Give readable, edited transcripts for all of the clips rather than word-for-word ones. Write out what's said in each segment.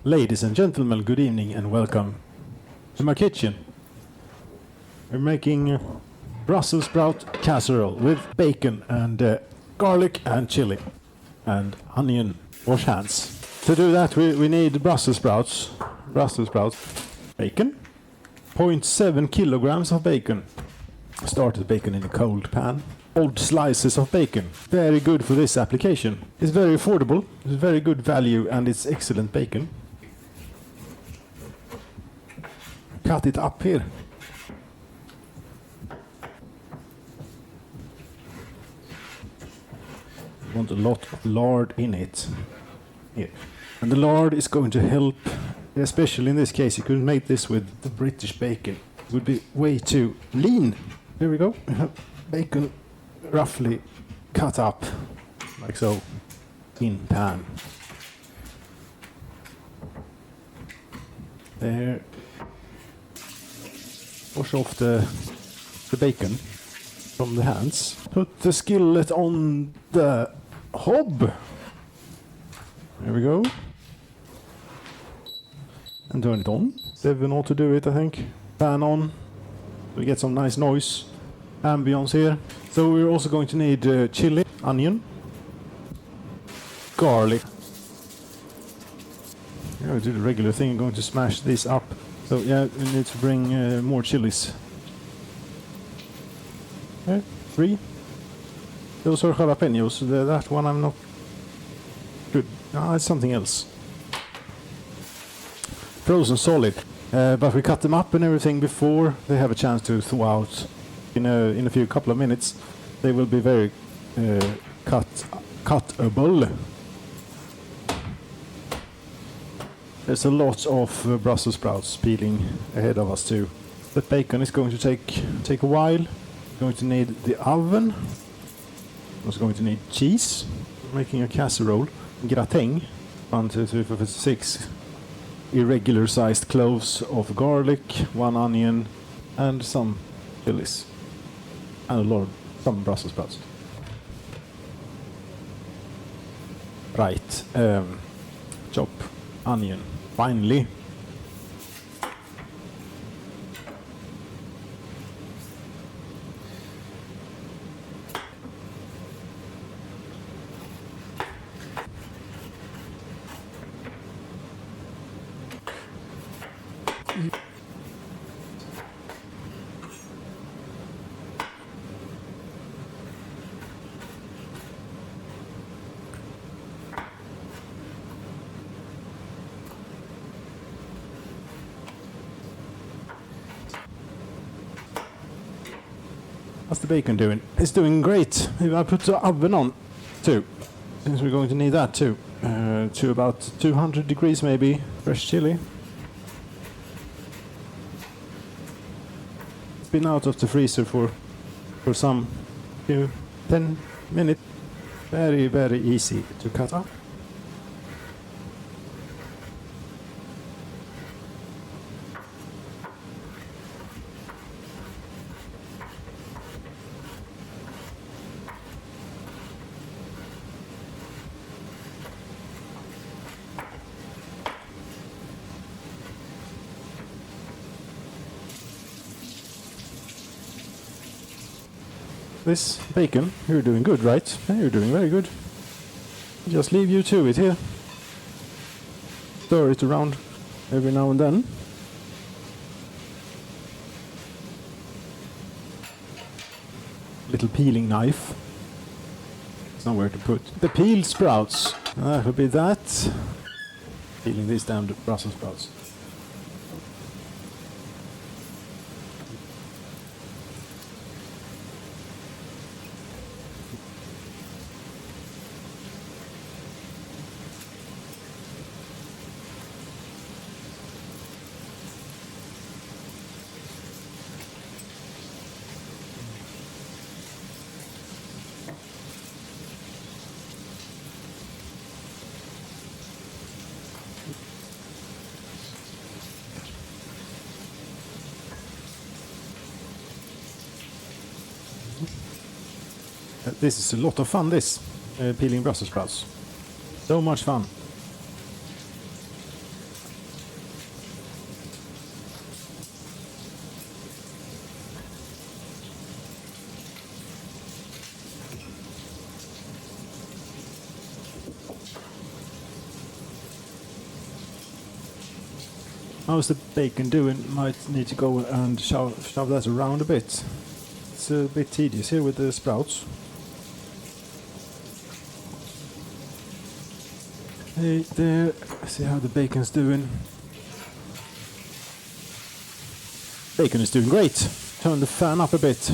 Ladies and gentlemen, good evening and welcome to my kitchen. We're making Brussels sprout casserole with bacon and garlic and chili and onion. Wash hands. To do that we need Brussels sprouts, bacon, 0.7 kilograms of bacon. Started bacon in a cold pan. Old slices of bacon. Very good for this application. It's very affordable, it's very good value and it's excellent bacon. Cut it up here. Want a lot of lard in it. Here. And the lard is going to help, especially in this case, you could make this with the British bacon. It would be way too lean. Here we go. We have bacon roughly cut up, like so, in pan. There. Wash off the bacon from the hands. Put the skillet on the hob. There we go. And turn it on. Devin ought to do it, I think. Fan on. We get some nice noise. Ambience here. So we're also going to need chili, onion, garlic. I'm going to do the regular thing. I'm going to smash this up. So yeah, we need to bring more chilies. Okay, 3. Those are jalapenos. That one I'm not good. It's something else. Frozen solid. But we cut them up and everything before they have a chance to thaw out. In a couple of minutes, they will be very cuttable. There's a lot of Brussels sprouts peeling ahead of us too. The bacon is going to take a while. We're going to need the oven. We're also going to need cheese. We're making a casserole. Gratäng. 1, 2, 3, 4, 5, 6 irregular sized cloves of garlic, 1 onion, and some chilies. And some Brussels sprouts. Right. Chop onion. Finally. How's the bacon doing? It's doing great. I put the oven on too, since we're going to need that too. To about 200 degrees maybe. Fresh chili. It's been out of the freezer for some 10 minutes. Very, very easy to cut up. This bacon, you're doing good, right? Yeah, you're doing very good. Just leave you to it here. Stir it around every now and then. Little peeling knife. It's nowhere to put the peeled sprouts. That will be that. Peeling these down to Brussels sprouts. This is a lot of fun, this, peeling Brussels sprouts. So much fun. How's the bacon doing? Might need to go and shove that around a bit. It's a bit tedious here with the sprouts. Hey there, see how the bacon's doing. Bacon is doing great. Turn the fan up a bit.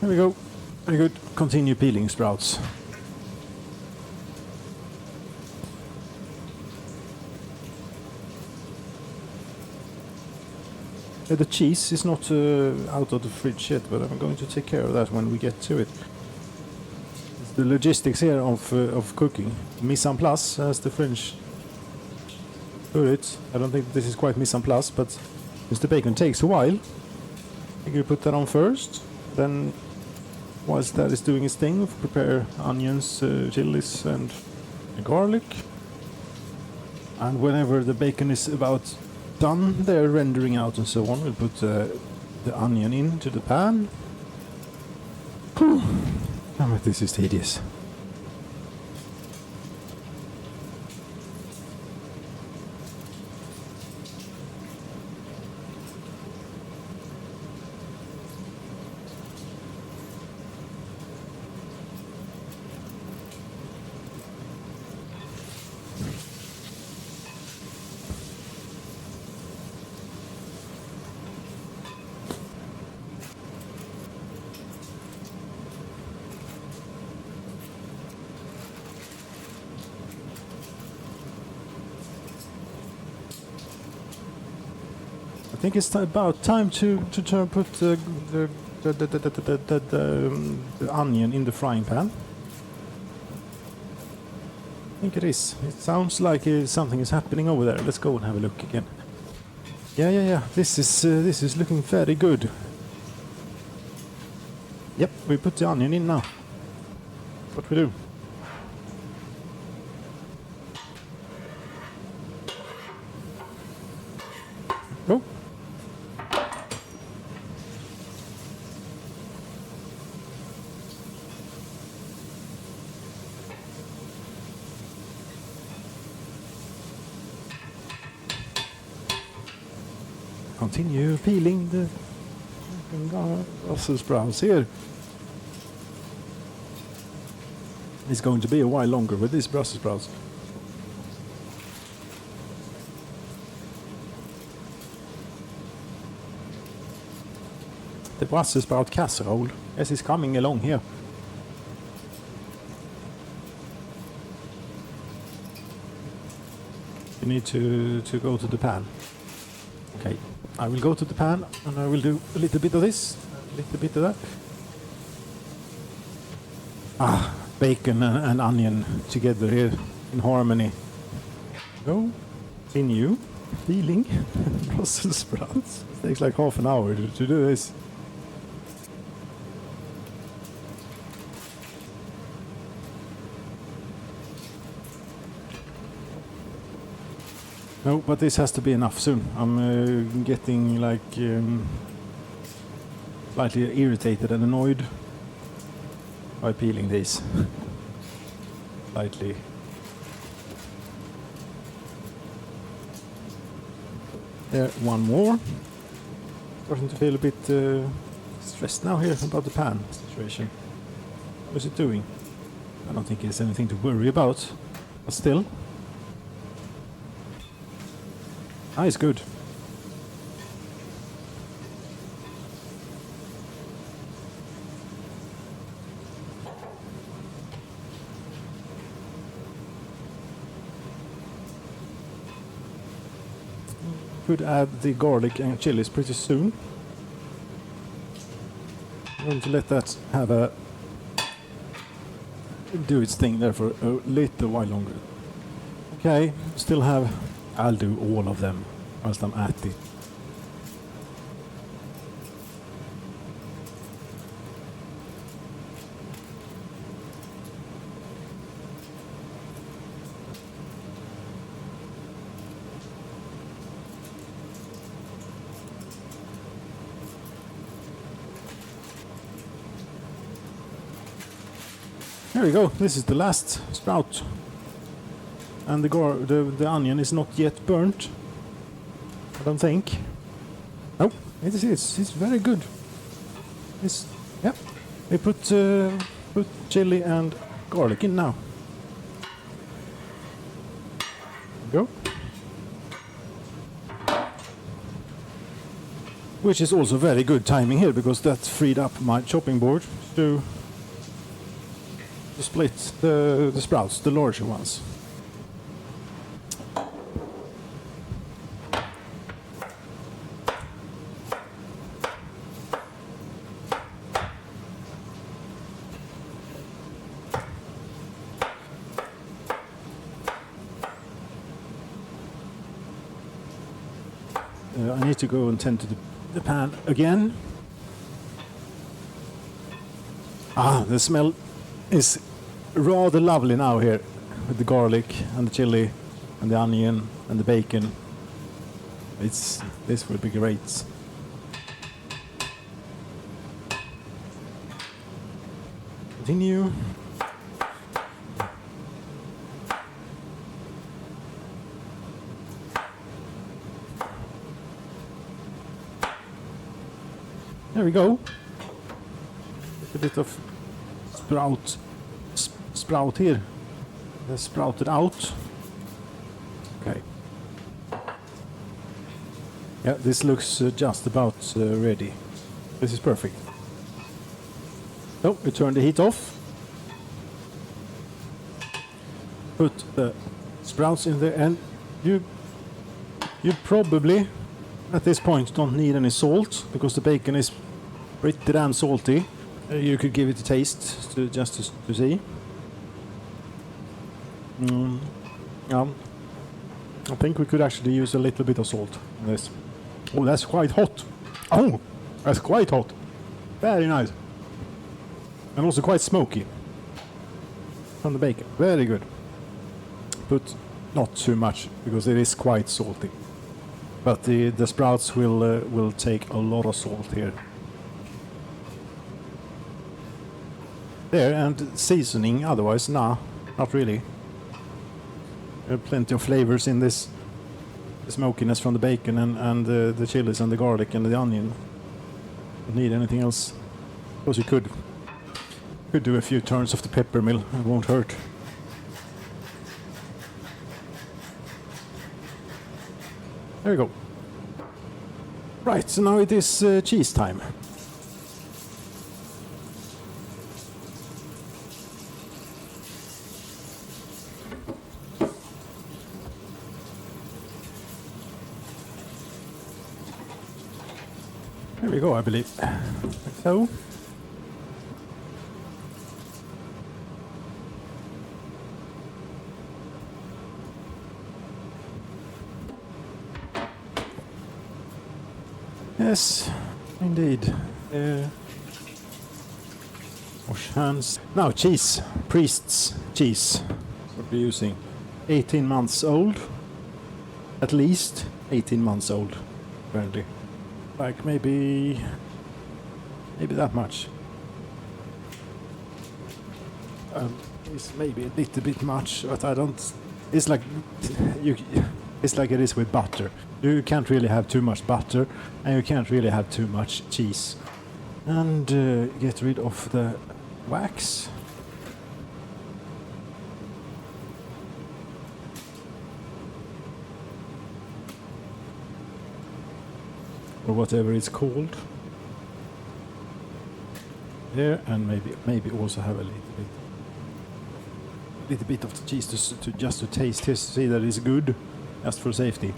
There we go. Very good. Continue peeling sprouts. The cheese is not out of the fridge yet, but I'm going to take care of that when we get to it. It's the logistics here of cooking. Mise en place, as the French put it. I don't think this is quite mise en place, but since the bacon takes a while, you put that on first. Then, whilst that is doing its thing, prepare onions, chilies, and garlic. And whenever the bacon is about done, they're rendering out and so on, we'll put the onion into the pan. Whew. Damn it, this is tedious. I think it's about time to put the onion in the frying pan. I think it is. It sounds like something is happening over there. Let's go and have a look again. Yeah. This is looking very good. Yep, we put the onion in now. What we do? Go. Continue peeling the Brussels sprouts here. It's going to be a while longer with these Brussels sprouts. The Brussels sprout casserole, yes, is coming along here. You need to go to the pan. Okay, I will go to the pan and I will do a little bit of this, a little bit of that. Ah, bacon and onion together here in harmony. Go, continue peeling Brussels sprouts. It takes like half an hour to do this. No, but this has to be enough soon. I'm getting like slightly irritated and annoyed by peeling these. Slightly. There, one more. Starting to feel a bit stressed now here about the pan situation. What is it doing? I don't think it's anything to worry about, but still. Ah, it's good. Could add the garlic and chilies pretty soon. I'm going to let that have a do its thing there for a little while longer. Okay, still have. I'll do all of them whilst I'm at it. There we go. This is the last sprout. And the onion is not yet burnt. I don't think. Oh, it's very good. Yep. We put chili and garlic in now. Go. Which is also very good timing here because that freed up my chopping board to split the sprouts, the larger ones. I need to go and tend to the pan again. The smell is rather lovely now here with the garlic and the chili and the onion and the bacon. This will be great. Continue. There we go. A bit of sprout here. Sprouted out. Okay. Yeah, this looks just about ready. This is perfect. So we turn the heat off. Put the sprouts in there, and you probably at this point don't need any salt because the bacon is pretty damn salty. You could give it a taste just to see. Yeah. I think we could actually use a little bit of salt on this. Oh, that's quite hot. Oh, that's quite hot. Very nice. And also quite smoky from the bacon. Very good. But not too much because it is quite salty. But the sprouts will take a lot of salt here. There, and seasoning otherwise, nah, not really. There are plenty of flavors in this. The smokiness from the bacon and the chilies and the garlic and the onion. Don't need anything else. Of course you could do a few turns of the pepper mill, it won't hurt. There we go. Right, so now it is cheese time. There we go, I believe. Like so. Yes, indeed. Wash hands. Now cheese. Priest's cheese. What we're using. 18 months old. At least 18 months old, apparently. Like maybe that much. It's maybe a little bit much, but I don't. It's like it's like it is with butter. You can't really have too much butter, and you can't really have too much cheese. And get rid of the wax. Or whatever it's called. There, and maybe also have a little bit of the cheese to just to taste to see that it's good, just for safety.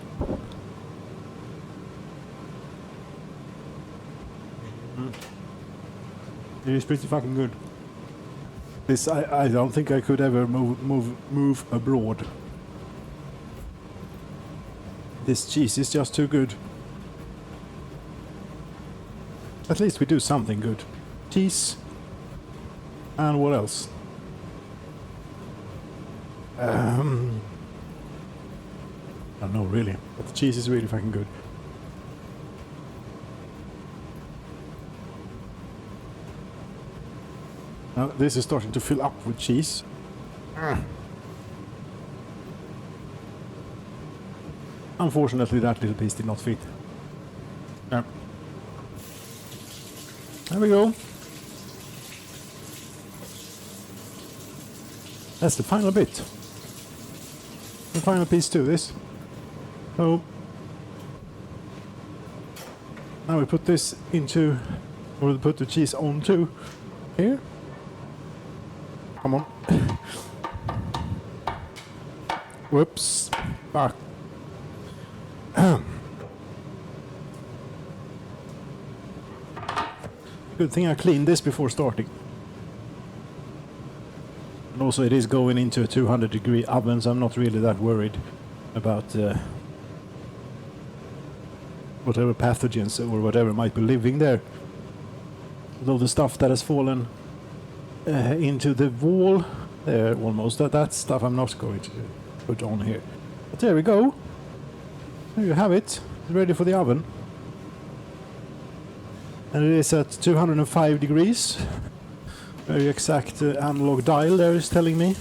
It is pretty fucking good. This I don't think I could ever move abroad. This cheese is just too good. At least we do something good. Cheese. And what else? I don't know really, but the cheese is really fucking good. Now this is starting to fill up with cheese. Unfortunately, that little piece did not fit. There we go. That's the final bit. The final piece to this. So now we put this into, or we put the cheese onto here. Come on. Whoops. Back. Good thing I cleaned this before starting. And also it is going into a 200-degree oven, so I'm not really that worried about whatever pathogens or whatever might be living there. Although the stuff that has fallen into the wall there almost, that stuff I'm not going to put on here. But there we go. There you have it. Ready for the oven. And it is at 205 degrees. Very exact analog dial there is telling me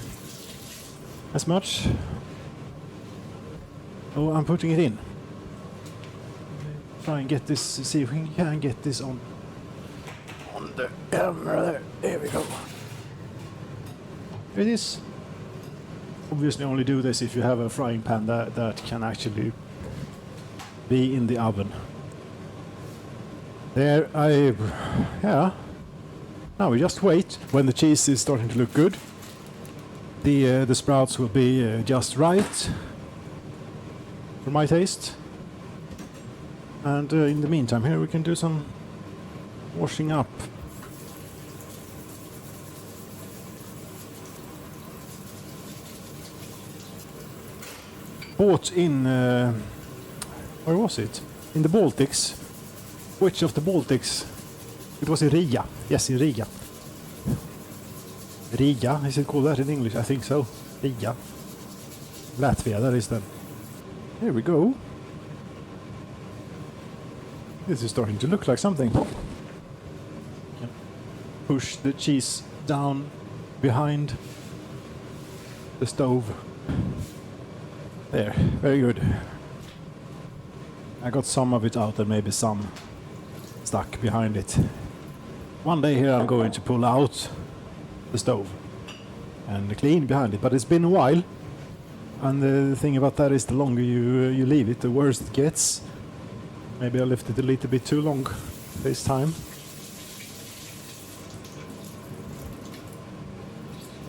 as much. Oh, I'm putting it in. Try and get this, see if we can get this on the camera there. There we go. Here it is. Obviously only do this if you have a frying pan that can actually be in the oven. There, yeah. Now we just wait. When the cheese is starting to look good, the sprouts will be just right for my taste. And in the meantime, here we can do some washing up. Bought in where was it? In the Baltics. Which of the Baltics? It was in Riga. Yes, in Riga. Riga, is it called that in English? I think so. Riga. Latvia, that is then. Here we go. This is starting to look like something. Push the cheese down behind the stove. There, very good. I got some of it out and maybe some stuck behind it. One day here I'm going to pull out the stove and clean behind it, but it's been a while. And the thing about that is the longer you leave it, the worse it gets. Maybe I left it a little bit too long this time.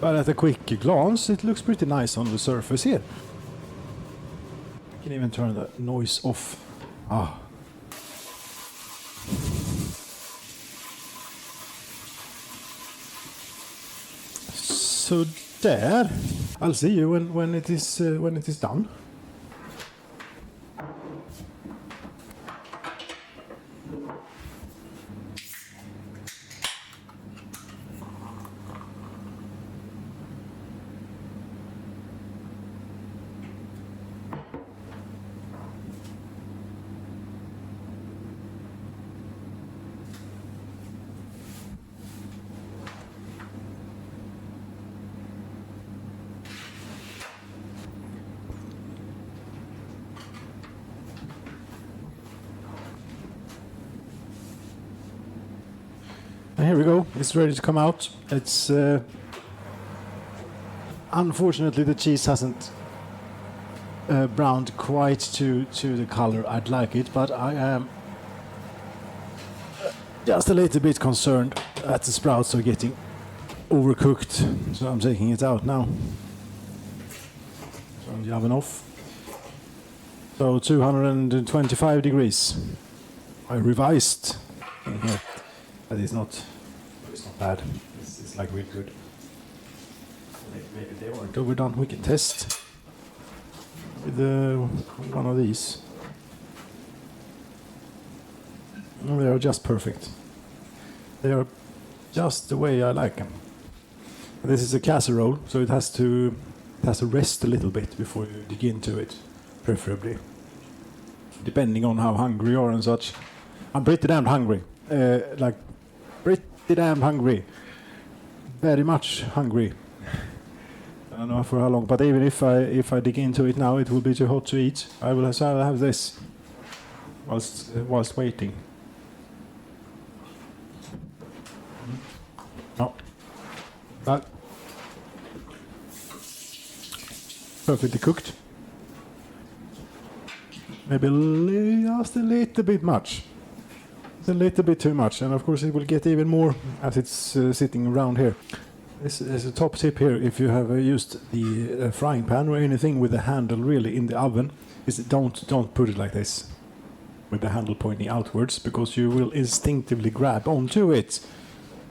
But at a quick glance, it looks pretty nice on the surface here. I can even turn the noise off. Ah. So there. I'll see you when it is done. And here we go. It's ready to come out. It's unfortunately the cheese hasn't browned quite to the color I'd like it, but I am just a little bit concerned that the sprouts are getting overcooked, so I'm taking it out now. Turn the oven off. So 225 degrees. I revised in here. But it's not bad. It's like really good. Maybe they weren't overdone. We can test with one of these. No, they are just perfect. They are just the way I like them. This is a casserole, so it has to rest a little bit before you dig into it, preferably. Depending on how hungry you are and such. I'm pretty damn hungry. Pretty damn hungry. very much hungry. I don't know for how long, but even if I dig into it now, it will be too hot to eat. I will have this whilst waiting. No, but perfectly cooked. Maybe just a little bit much. It's a little bit too much, and of course it will get even more as it's sitting around here. This is a top tip here. If you have used the frying pan or anything with the handle really in the oven, is don't put it like this, with the handle pointing outwards, because you will instinctively grab onto it,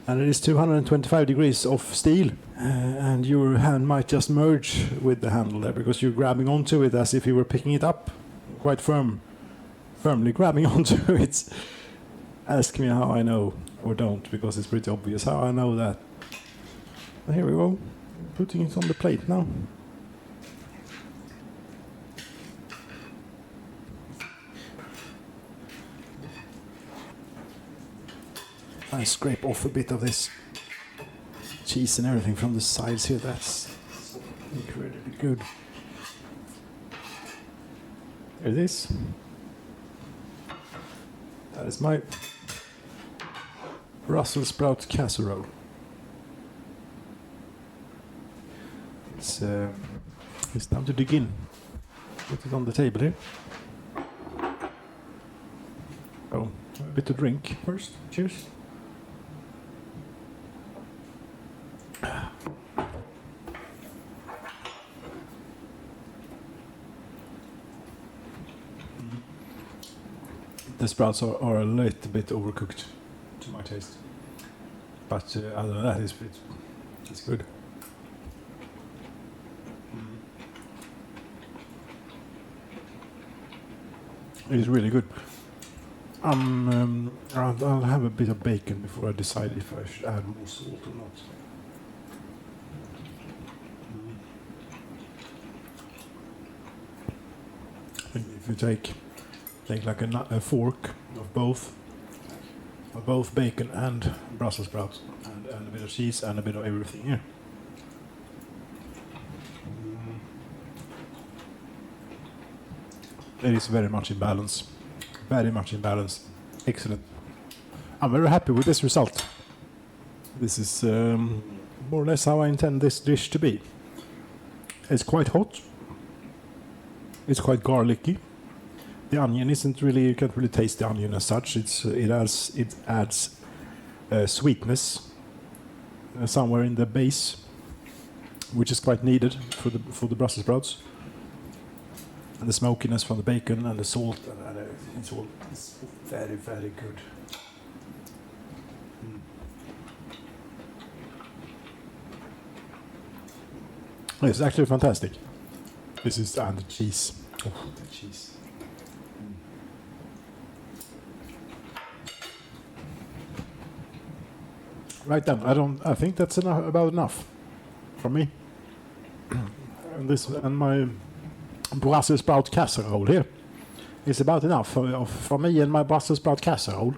and it is 225 degrees of steel, and your hand might just merge with the handle there because you're grabbing onto it as if you were picking it up, quite firmly grabbing onto it. Ask me how I know, or don't, because it's pretty obvious how I know that. Here we go, putting it on the plate now. I scrape off a bit of this cheese and everything from the sides here. That's incredibly good. There it is. That is my Brussels sprout casserole. It's time to dig in. Put it on the table here. Oh, a bit to drink first. Cheers. The sprouts are a little bit overcooked to my taste, but other than that, it's good. It's really good. I'll have a bit of bacon before I decide if I should add more salt or not. I think if you take like a fork of both bacon and Brussels sprouts and a bit of cheese and a bit of everything here. It is very much in balance. Very much in balance. Excellent. I'm very happy with this result. This is more or less how I intend this dish to be. It's quite hot. It's quite garlicky. The onion isn't really, you can't really taste the onion as such. It adds sweetness somewhere in the base, which is quite needed for the Brussels sprouts. And the smokiness from the bacon and the salt and everything. It's very, very good. It's actually fantastic. This is and the cheese. Oh, the cheese. Right then, I think that's about enough for me. And my Brussels sprout casserole here is about enough for me and my Brussels sprout casserole.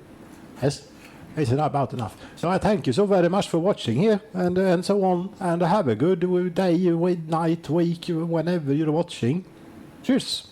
Yes, it's about enough. So I thank you so very much for watching here and so on, and have a good day, night, week, whenever you're watching. Cheers.